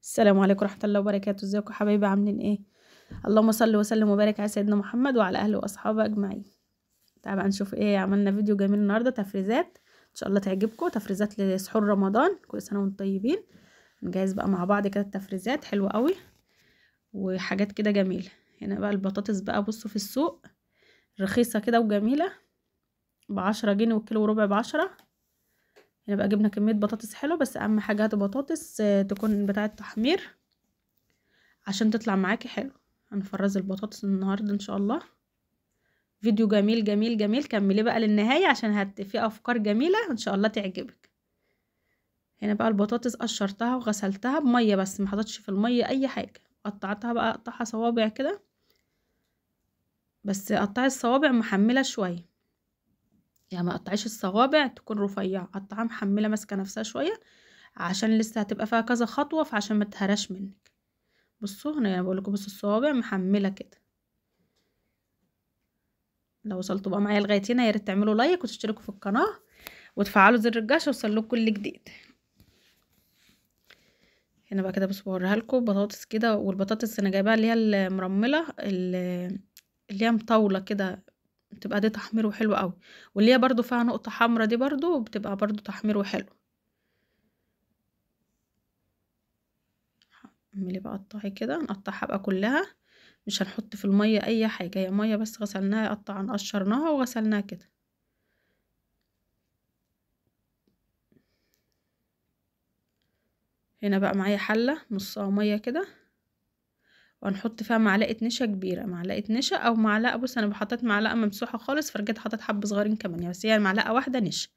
السلام عليكم ورحمة الله وبركاته. ازيكم يا حبايبي، عاملين ايه؟ اللهم صل وسلم وبارك على سيدنا محمد وعلى اهله واصحابه اجمعين. تعالوا بقى نشوف ايه. عملنا فيديو جميل النهارده، تفريزات ان شاء الله تعجبكم، تفريزات لسحور رمضان. كل سنه وانتم طيبين. نجهز بقى مع بعض كده التفريزات حلوه قوي وحاجات كده جميله. هنا بقى البطاطس بقى، بصوا في السوق رخيصه كده وجميله، ب10 جنيه، والكيلو وربع ب10. هنا بقى جبنا كميه بطاطس حلوه، بس اهم حاجه هاتوا بطاطس تكون بتاعه تحمير عشان تطلع معاكي حلو. هنفرز البطاطس النهارده ان شاء الله. فيديو جميل جميل جميل، كملي بقى للنهايه عشان في افكار جميله ان شاء الله تعجبك. هنا بقى البطاطس قشرتها وغسلتها بميه، بس ما حطيتش في الميه اي حاجه. قطعتها بقى قطعها صوابع كده، بس قطعي الصوابع محمله شويه، يعني ما قطعيش الصوابع تكون رفيعه، قطعها محمله ماسكه نفسها شويه عشان لسه هتبقى فيها كذا خطوه، فعشان ما تهرش منك. بصوا هنا بقول لكم، بصوا الصوابع محمله كده. لو وصلتوا بقى معايا لغايه هنا، يا ريت تعملوا لايك وتشتركوا في القناه وتفعلوا زر الجرس يوصلكوا كل جديد. هنا بقى كده بس بوريها لكم بطاطس كده، والبطاطس انا جايباها اللي هي المرمله اللي هي مطوله كده، بتبقى دي تحميره حلو قوي، واللي هي برضو فيها نقطه حمرا دي برضو بتبقى برضو تحميره حلو. اعملي بقى قطعي كده، نقطعها بقى كلها، مش هنحط في الميه اي حاجه، هي ميه بس غسلناها، قشرناها وغسلناها كده. هنا بقى معايا حله نصها ميه كده، وهنحط فيها معلقه نشا كبيره، معلقه نشا او معلقه، بص انا حطيت معلقه ممسوحه خالص، فرجعت حطيت حبه صغيرين كمان يعني، بس هي معلقه واحده نشا.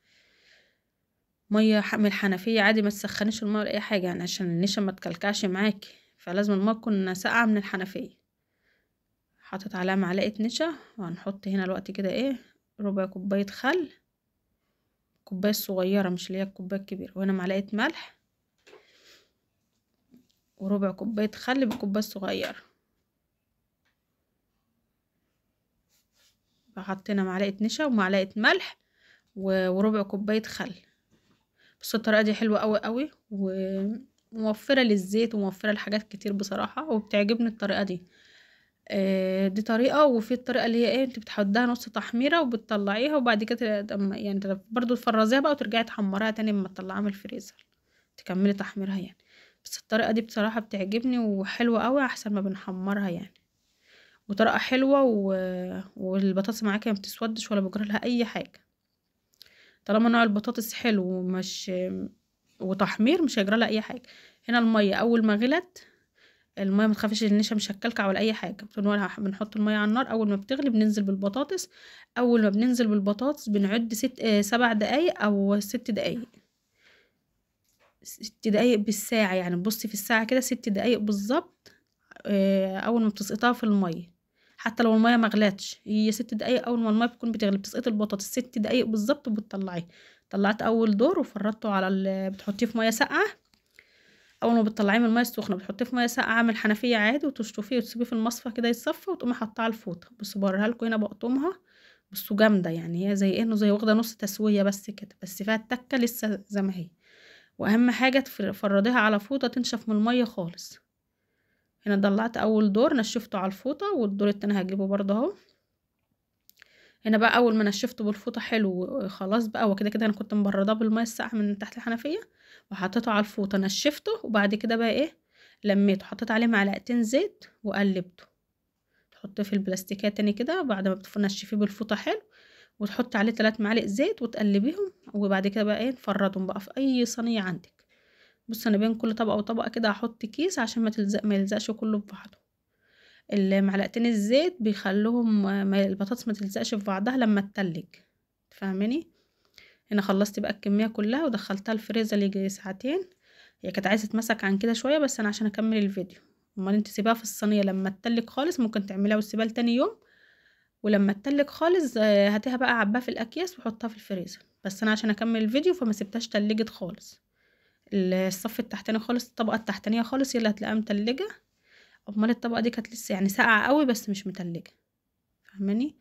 ميه من الحنفيه عادي، ما تسخنيش الميه ولا اي حاجه يعني، عشان النشا ما تكلكعش معاكي، فلازم الميه تكون ساقعه من الحنفيه. حطيت عليها معلقه نشا، وهنحط هنا الوقت كده ايه، ربع كوبايه خل، كوبايه صغيره مش اللي هي الكوبايه الكبيره، وهنا معلقه ملح، وربع كوبايه خل بكوبايه صغيره. فحطينا معلقه نشا ومعلقه ملح وربع كوبايه خل. بس الطريقه دي حلوه قوي قوي، وموفره للزيت وموفره لحاجات كتير بصراحه، وبتعجبني الطريقه دي. دي طريقه، وفي الطريقه اللي هي ايه، انت بتحطها نص تحميره وبتطلعيها، وبعد كده يعني برضو تفرزيها بقى وترجعي تحمريها تاني لما تطلعيها من الفريزر، تكملي تحميرها يعني. بس الطريقه دي بصراحه بتعجبني وحلوه قوي، احسن ما بنحمرها يعني، وطريقه حلوه والبطاطس معاكي ما بتسودش ولا بيجرى لها اي حاجه. طالما نوع البطاطس حلو ومش وتحمير، مش هيجرى لها اي حاجه. هنا الميه اول ما غلت، الميه ما تخافيش النشا مش هتكلكع ولا اي حاجه، بنحط الميه على النار، اول ما بتغلي بننزل بالبطاطس. اول ما بننزل بالبطاطس بنعد 7 دقايق او 6 دقايق، 6 دقايق بالساعه يعني، بصي في الساعه كده 6 دقايق بالظبط. اول ما بتسقطها في الميه، حتى لو الميه ما غلاتش، هي 6 دقايق اول ما الميه بتكون بتغلي بتسقط البطاطس 6 دقايق بالظبط وبتطلعيه. طلعت اول دور وفردته على بتحطيه في ميه ساقعه. اول ما بتطلعيه من الميه السخنه بتحطيه في ميه ساقعه من الحنفيه عادي، وتشطفيه وتسيبيه في المصفى كده يتصفى، وتقومي حاطاه على الفوطه. بصوا بوريها لكم هنا بقطمها، بصوا جامده يعني، هي زي ايه، انه زي واخده نص تسويه بس كده، بس فيها التكه لسه زي ما هي. واهم حاجه تفرديها على فوطه تنشف من الميه خالص. هنا طلعت اول دور نشفته على الفوطه، والدور التاني هجيبه برضه اهو. هنا بقى اول ما نشفته بالفوطه حلو خلاص بقى، وكده كده انا كنت مبرداه بالميه الساقعه من تحت الحنفيه، وحطيته على الفوطه نشفته، وبعد كده بقى ايه، لميته حطيت عليه معلقتين زيت وقلبته. تحطيه في البلاستيكات تاني كده بعد ما بتنشفيه بالفوطه حلو، وتحط عليه 3 معالق زيت وتقلبيهم، وبعد كده بقى ايه نفردهم بقى في اي صينيه عندك. بص انا بين كل طبقه وطبقه كده هحط كيس عشان ما يلزقش كله في بعضه. المعلقتين الزيت بيخلوهم البطاطس ما تلزقش في بعضها لما تتلج، فاهماني. هنا خلصت بقى الكميه كلها ودخلتها الفريزر يجي ساعتين. هي كانت عايزه تمسك عن كده شويه، بس انا عشان اكمل الفيديو. امال انت سيبها في الصينيه لما تتلج خالص، ممكن تعمليها وتسيبها لتاني يوم، ولما تتلج خالص هاتيها بقى عباها في الاكياس وحطها في الفريزر. بس انا عشان اكمل الفيديو فما سبتهاش تلجت خالص. الصف التحتاني خالص، الطبقه التحتانيه خالص هي اللي هتلاقيها متلجه، امال الطبقه دي كانت لسه يعني ساقعه قوي بس مش متلجه، فاهماني.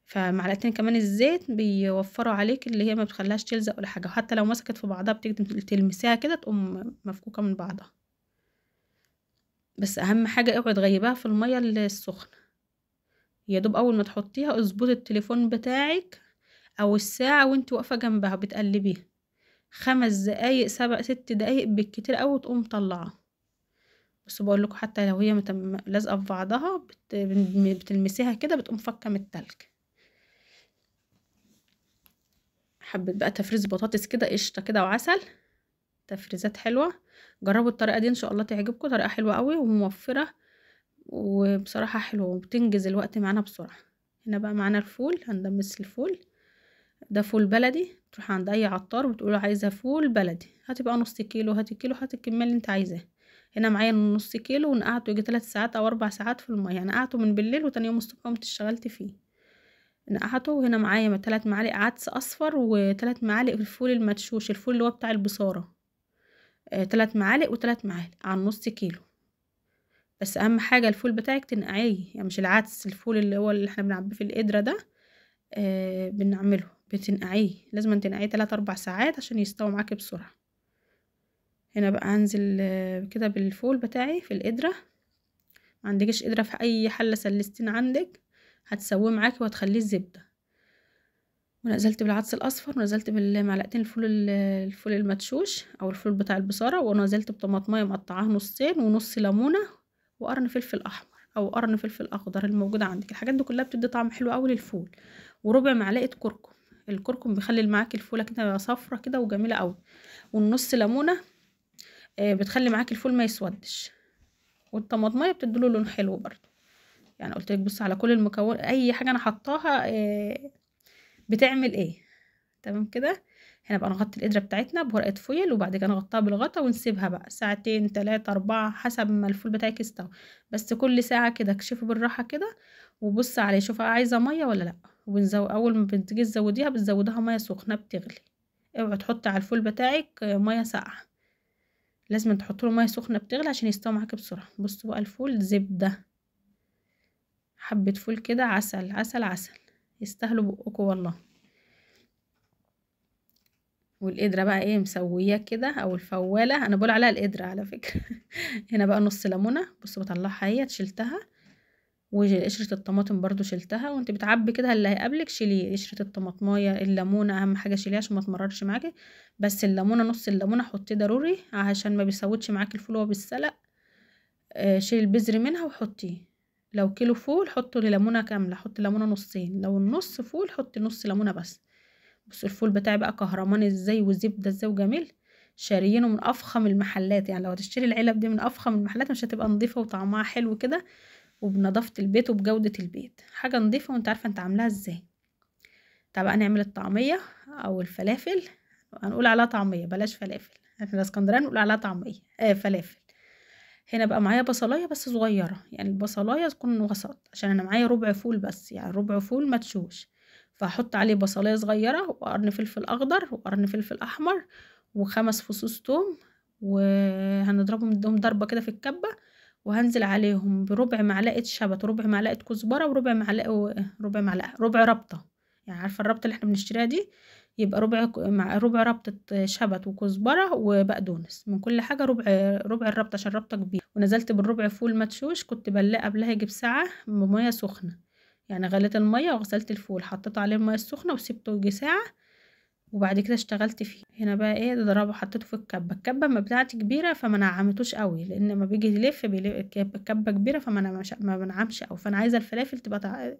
فمعلقتين كمان الزيت بيوفروا عليك، اللي هي ما بتخليهاش تلزق ولا حاجه، وحتى لو مسكت في بعضها بتيجي تلمسيها كده تقوم مفكوكه من بعضها. بس اهم حاجه اوعي تغيبها في الميه السخنه. يا دوب اول ما تحطيها اظبطي التليفون بتاعك او الساعه وانت واقفه جنبها بتقلبيها 5 دقايق 6 دقايق بالكتير قوي تقوم طلعها. بس بقول لكم حتى لو هي لازقه في بعضها بتلمسيها كده بتقوم فكه من التلج. حبيت بقى تفريز بطاطس كده قشطه كده وعسل، تفريزات حلوه. جربوا الطريقه دي ان شاء الله تعجبكم، طريقه حلوه قوي وموفره وبصراحه حلوه وبتنجز الوقت معانا بسرعه. هنا بقى معانا الفول، هندمس الفول. ده فول بلدي، تروح عند اي عطار بتقوله عايزه فول بلدي، هاتي بقى نص كيلو، هاتي كيلو، هاتي الكميه اللي انت عايزاها. هنا معايا نص كيلو ونقعته يجي 3 ساعات او 4 ساعات في الميه، يعني نقعته من بالليل وتاني يوم الصبح قمت اشتغلت فيه نقعته. هنا معايا 3 معالق عدس اصفر و3 معالق الفول المدشوش، الفول اللي هو بتاع البصاره. 3 معالق و3 معالق على نص كيلو. بس اهم حاجه الفول بتاعك تنقعيه، يعني مش العدس، الفول اللي هو اللي احنا بنعبيه في القدره ده بنعمله بتنقعيه، لازم تنقعيه 3 4 ساعات عشان يستوي معاكي بسرعه. هنا بقى هنزل كده بالفول بتاعي في القدره. ما عندكش قدره في اي حله سلستين عندك هتسويه معاكي وهتخليه زبده. ونزلت بالعدس الاصفر ونزلت بالمعلقتين الفول المدشوش او الفول بتاع البصاره، ونزلت بطماطمايه مقطعاها نصين ونص ليمونه وقرن فلفل احمر او قرن فلفل اخضر الموجود عندك. الحاجات دي كلها بتدي طعم حلو قوي للفول. وربع معلقه كركم، الكركم بيخلي معاكي الفوله كده صفرة كده وجميله قوي. والنص ليمونه بتخلي معاكي الفول ما يسودش. والطماطمايه بتديله لون حلو برضو. يعني قلت لك بص على كل المكون، اي حاجه انا حطاها بتعمل ايه. تمام كده. هنا بقى نغطي القدره بتاعتنا بورقه فويل وبعد كده نغطيها بالغطا ونسيبها بقى ساعتين 3 4 حسب ما الفول بتاعك يستوي. بس كل ساعه كده اكشفي بالراحه كده وبص عليه شوفي عايزه ميه ولا لا. اول ما بتيجي تزوديها بتزودها ميه سخنه بتغلي. اوعي تحطي على الفول بتاعك ميه ساقعه، لازم تحطي له ميه سخنه بتغلي عشان يستوي معاكي بسرعه. بصوا بقى الفول زبده، حبه فول كده عسل عسل عسل، يستاهلوا بقكم والله. والقدرة بقى ايه مسوياه كده او الفوالة، انا بقول عليها القدرة على فكرة. هنا بقى نص ليمونة، بص بطلعها اهي شلتها. وقشرة الطماطم برضو شلتها، وانت بتعبي كده اللي هيقابلك شيليه، قشرة الطماطمايه الليمونة اهم حاجة شيليها عشان ما تمررش معاكي. بس الليمونة نص الليمونة حطيه ضروري عشان ما بيسودش معاكي الفول وهو بالسلق. شيل البذر منها وحطيه. لو كيلو فول حطوا ليمونة كاملة، حطي ليمونة نصين، لو النص فول حطي نص ليمونة بس. بص الفول بتاعي بقى كهرمان ازاي وزبده ازاي وجميل. شاريينه من افخم المحلات، يعني لو هتشتري العلب دي من افخم المحلات مش هتبقى نظيفه وطعمها حلو كده وبنظافه البيت وبجوده البيت، حاجه نظيفه وانت عارفه انت عاملاها ازاي. تعال بقى نعمل الطعميه او الفلافل. هنقول عليها طعميه بلاش فلافل، احنا اسكندرانيه نقول عليها طعميه فلافل. هنا بقى معايا بصلايه بس صغيره، يعني البصلايه تكون وسط عشان انا معايا ربع فول بس، يعني ربع فول مدشوش. فهحط عليه بصلايه صغيره وقرن فلفل اخضر وقرن فلفل احمر و5 فصوص توم، وهنضربهم نديهم ضربه كده في الكبه. وهنزل عليهم بربع معلقه شبت وربع معلقه كزبره وربع معلقه ربع ربطه. يعني عارفه الربطه اللي احنا بنشتريها دي، يبقى مع ربع ربطة شبت وكزبرة وبقدونس من كل حاجة، ربع الربطة عشان الربطة كبيرة. ونزلت بالربع فول مدشوش كنت بلاه قبلها يجي بساعة بمية سخنة، يعني غليت المية وغسلت الفول حطيت عليه المية السخنة وسبته يجي ساعة وبعد كده اشتغلت فيه. هنا بقى ايه ضربه حطيته في الكبة ما بتاعتي كبيرة فما نعمتوش قوي، لان ما بيجي يلف الكبة كبيرة ما بنعمش قوي. فانا عايزة الفلافل تبقى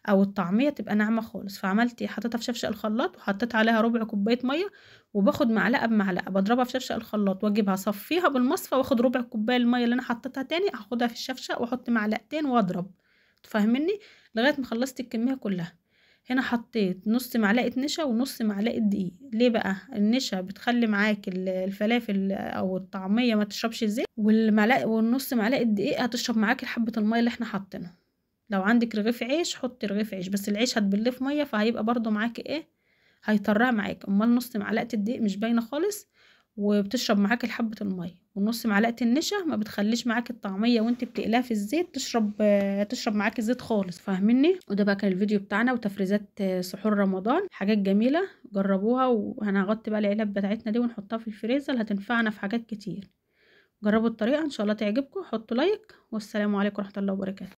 او الطعميه تبقى ناعمه خالص. فعملت حطيتها في شفشق الخلاط وحطيت عليها ربع كوبايه ميه، وباخد معلقه بمعلقه بضربها في شفشق الخلاط واجيبها اصفيها بالمصفى واخد ربع كوبايه الميه اللي انا حطيتها تاني اخدها في الشفشق واحط معلقتين واضرب. تفهمني لغايه ما خلصت الكميه كلها. هنا حطيت نص معلقه نشا ونص معلقه دقيق. ليه بقى؟ النشا بتخلي معاك الفلافل او الطعميه ما تشربش زيت، والمعلقه والنص معلقه دقيق هتشرب معاك حبه الميه اللي احنا حاطينها. لو عندك رغيف عيش حطي رغيف عيش، بس العيش هتبليه في ميه فهيبقى برضو معاكي ايه، هيطرع معاك. امال نص معلقه الدقيق مش باينه خالص وبتشرب معاكي حبه الميه. ونص معلقه النشا ما بتخليش معاكي الطعميه وانت بتقليها في الزيت تشرب معاكي زيت خالص. فاهميني؟ وده بقى كان الفيديو بتاعنا وتفريزات سحور رمضان، حاجات جميله جربوها. وهنغطي بقى العلب بتاعتنا دي ونحطها في الفريزر هتنفعنا في حاجات كتير. جربوا الطريقة ان شاء الله تعجبكم، حطوا لايك، والسلام عليكم ورحمة الله وبركاته.